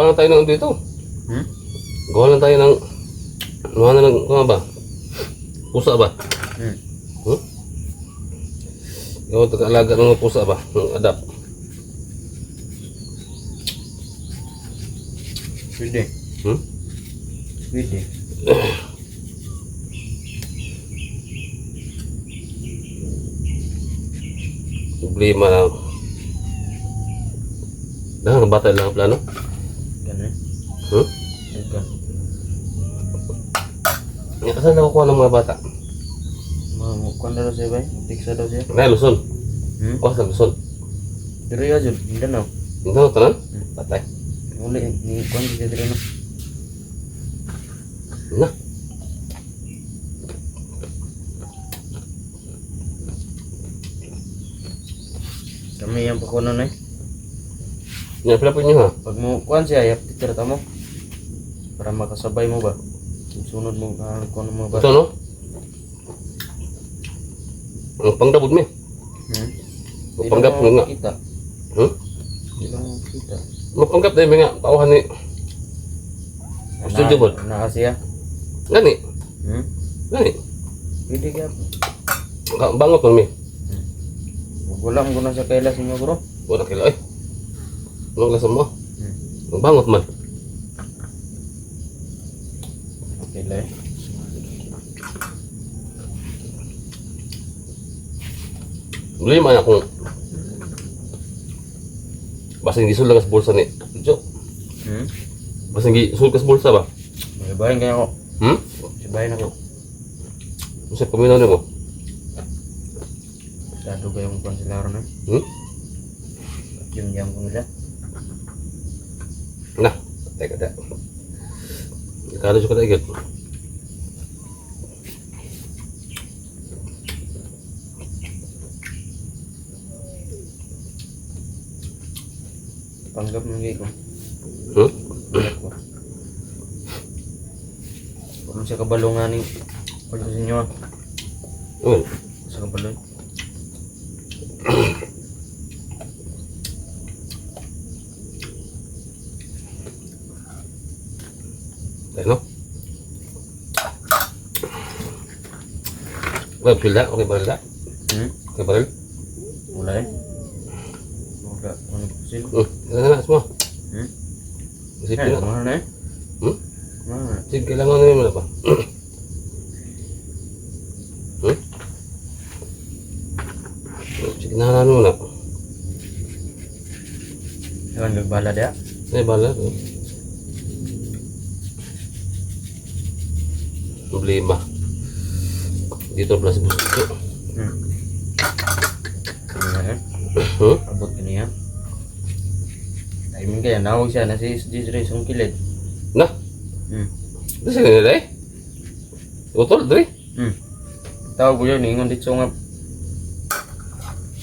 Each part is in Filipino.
gawa lang tayo ng dito. Gawa lang tayo ng gawa na ng ano ba? Pusa ba? Gawa taga-alaga ng mga pusa ba? Ng adapt. Pwede. Pwede. Problema lang. Dah, bata lang ang plano. Ganun. Ganun. Saan nakukuha ng mga bata? Kuan daw siya ba? Tiksa daw siya. Nah, Luzon. Oh, sa Luzon. Diri aja, Mindanao. Mindanao tanan? Patay. Uli ni kuan siya diri no. Nah. Kami yang pakuno na eh. Yan pala po inyo ha. Pag mo kuan siya, yap titirta mo. Para makasabay mo ba? Sunod mo kuan mo ba? Ito no? Ang panggabod mo eh. Ang panggap mo nga. Kita. Ilang kita. Mapanggap dahil nga. Pauhan ni. Gusto nyo po? Na siya. Gani. Gani. Pwede ka. Bangot mo mi. Wala mo na sa kailas niyo bro. Wala kila eh. Anong lasan mo? Bangot man. Okay lah. Beli mana akong basing gisul lang sa bulsa ni Jo. Basing gisul ka sa bulsa ba? Sabayin kaya ako. Sabayin ako. Kasi paminaw niyo mo. Dado kayong konsilaro na. Yung jam ko nila. Nah, teka dah. Kalau juga tak ikut. Panggap mo ko. Panggap ko. Kung sa kabalungan ni pagod sa inyo. Sa kabalong. Ano? Well, pila, okay baril dah. Okay baril. Mulai. Moga ano po sila. Kailangan na semua. Kasi Ay, pila. kumana na eh. Kumana. Sige, kailangan na yun ba? Sige, nahanan mo na. Ewan nagbala dia. Eh, bala. Problema. Dito plus busto. Abot kaniya. Ay mong kaya nawag siya na si Dre sung kilid. Nah. Ito siya ganyan eh. Utol, Dre. Tawag ko yun, ingon dito nga.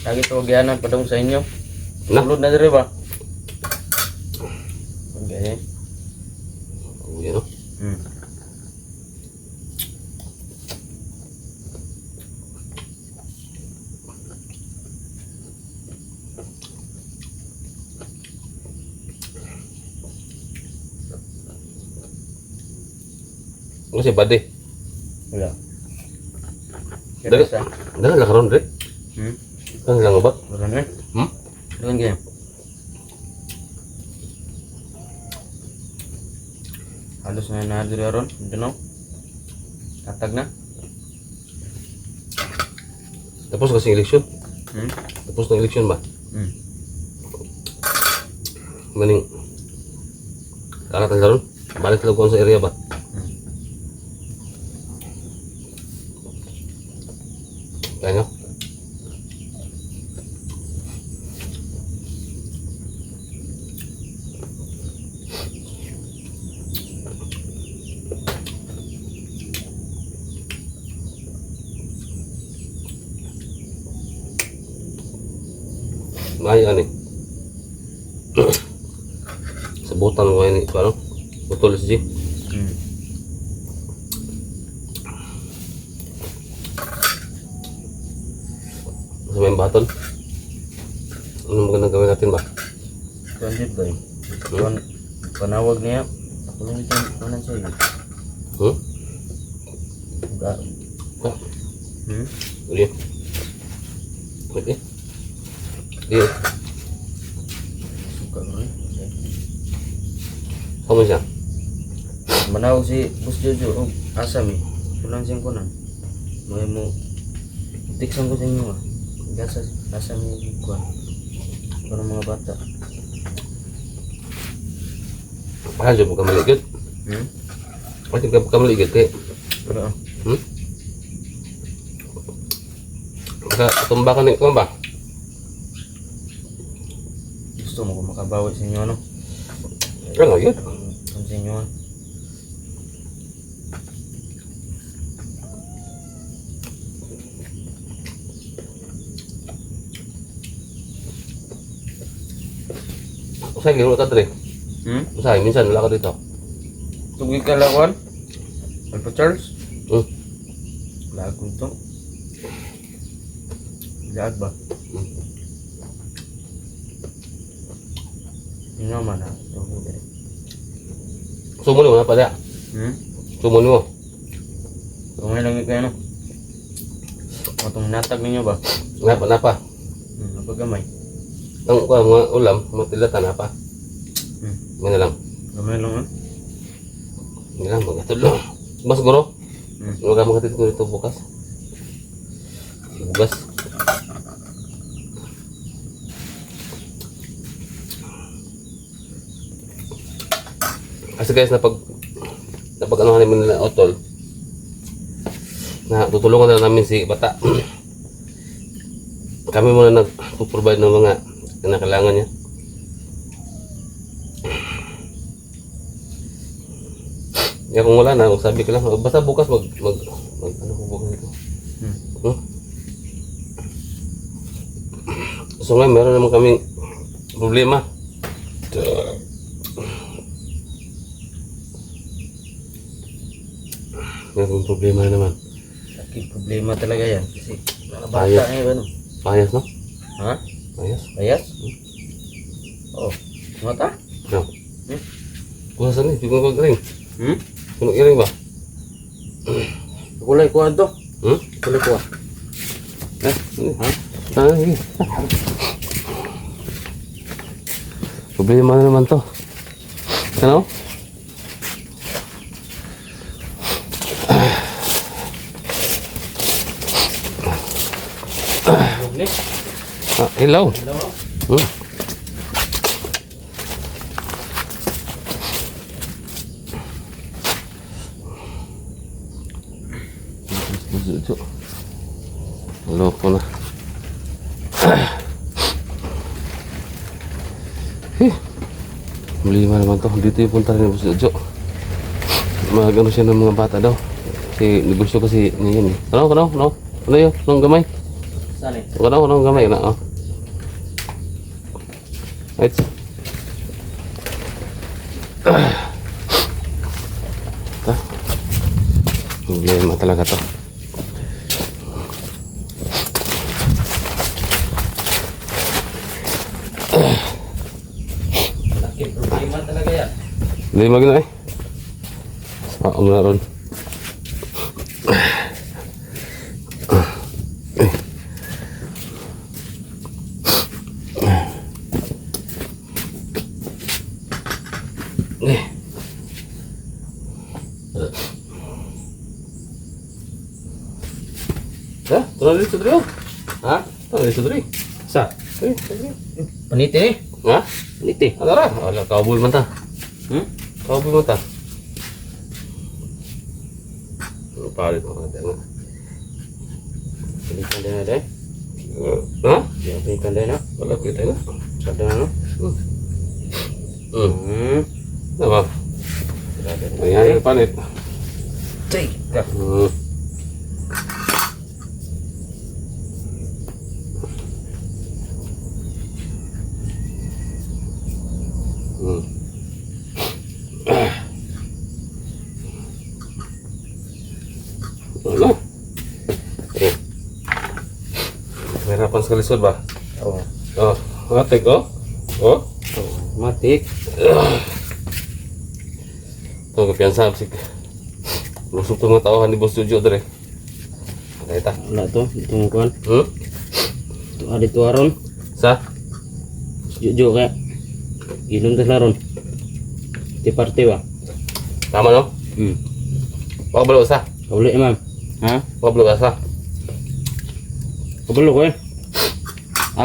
Lagi tawagyanan pa daw sa inyo. Nah. Tulod na Dre ba? Okay. Yan o. Ano siya, bade? Wala. Dali. Dali lang karoon, Dre. Ano lang ba? Wala na. Wala nga. Halos na nadiri ron. Hindi no? Tatag na. Tapos kasing eleksyon. Tapos ng eleksyon ba? Maning karatan karoon. Balik lang ko sa area ba? Kaya nyo? Maya ni. Sebutan ko ini, parang betul sih. Sa may baton. Ano magandang gawin natin ba? Tuan ba? Tuan panawag niya. Ako lang ito naman sa'yo. Hmm? Enggak. Ah, Hmm? Udah. Oke. Iya. Suka ko rin. Kamu siya? Manawag si Boss Jojo. Oh, asam eh. Kulang siyang kunan. May mo. Tiksan ko sa inyo ah. Gasa, asam yung kuhan. Para mga bata. Aja bukan melihat. Hmm? Aja bukan melihat kayak. Pero ah. Maka tumbakan ni kamu ba? Gusto mo kung makabawi sa inyo ano? Kan lagi. Ang sa inyo ah. Usay giro ka dre. Hmm? Usay minsan wala ka dito. Tugi ka lawan? Alpha Charles? Hmm. Lahat ko ito. Lahat ba? Yung naman ah. Tugi dali. Sumo mo na pa dia. Hmm? Sumo mo. Kumay lang kayo no? Matong natag ninyo ba? Napa? Hmm, napagamay. Ang mga ulam, matilatan apa? Hmm. Mana lang. Gamay lang ah. Hindi lang, magkatulong. Mas guro? Hmm. Huwag ka makatid ko dito bukas. Bukas. Kasi guys, napag ano namin nila Otol, na tutulungan na namin si bata. Kami muna nag-provide ng mga kinakailangan niya. Ya kung wala na, sabi ko lang, basta bukas mag ano ko bukas ito. Hmm? So ngayon, meron naman kaming problema. Meron problema na naman. Sakit problema talaga yan. Kasi mga Payas. bata eh ano. Payas, no? Ha? Payas. Bayas? Oh. Mata? No. Hmm? Kuha saan eh, hindi ko mag-ring. Hmm? Puno i-ring ba? Kulay kuha to. Hmm? Kulay kuha. Ini. Ha? Ay. Problema na naman to. Ano? Ni. Hello. Hello. Hmm. Hello ko na. Lima naman to. Dito yung punta rin ni Boss Jojo. Magano siya ng mga bata daw. Kasi negosyo kasi niya yan eh. Ano yun? Anong gamay? Saan eh? Anong gamay na? Oh. Right. Ito. Problema talaga to. Sakit problema talaga yan. Hindi magina eh. Oo nga ron. Ya, turun dito dito. Ha? Turun dito dito. Sa? Eh, Paniti ni? ha? Paniti. Ano ra? Ala, cowboy man ta. Hmm? Cowboy man ta. Palit mo ka na. Pilihan din na din. Ha? Yan, pilihan din na. Wala kita na. Sada na no? Hmm. Apa? Ayan, palit. Cay. Ka. Wala. Eh. Mahirapan sekali sud ba? Oh. Oh, matik oh. Oh. Oh. Matik. kumpiyansa si lusog tong mga tauhan ni Boss Jojo dere. Kita. Wala to, itong kuan. Hmm? Ito dito aron. Sa? Jojo kaya. Inom tas laron. Di parte ba? Tama no? Pakabalo sa. Kabalo imam. Ha? Pakabalo ka sa. Kabalo ko eh.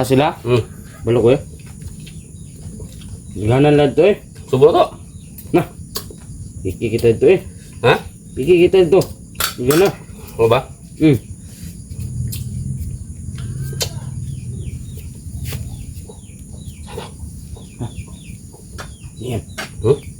Sila? Balo ko eh. Ganan lang to eh. Subo to. Nah. Piki kita ito eh. Ha? Piki kita ito. Gana. Ano ba? Yan. Hmm?